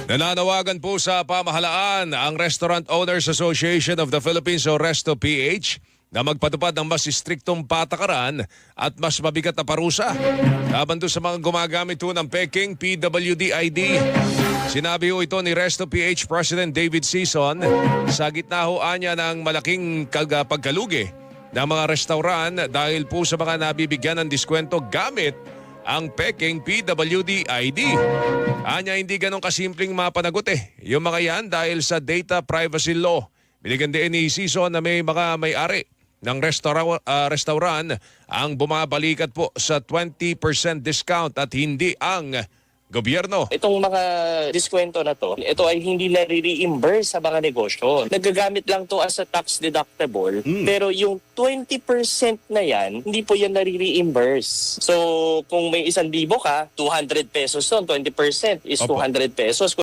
Nananawagan po sa pamahalaan ang Restaurant Owners Association of the Philippines o Resto PH na magpatupad ng mas striktong patakaran at mas mabigat na parusa laban doon sa mga gumagamit po ng peking PWD ID. Sinabi ho ito ni Resto PH President David Sison sa gitna ho anya ng malaking pagkalugi ng mga restaurant dahil po sa mga nabibigyan ng diskwento gamit ang peking PWD ID. Anya hindi ganun kasimpleng mapanagot yung mga yan dahil sa data privacy law. Binigyan din ni Sison na may mga may-ari ng restaurant ang bumabalikat po sa 20% discount at hindi ang gobyerno. Itong mga diskwento na to, ito ay hindi na-reimburse sa mga negosyo. Nagagamit lang to as a tax deductible. Pero yung 20% na yan, hindi po yan na-reimburse. So kung may 1,000 ka, 200 pesos ton, 20% is Opo. 200 pesos.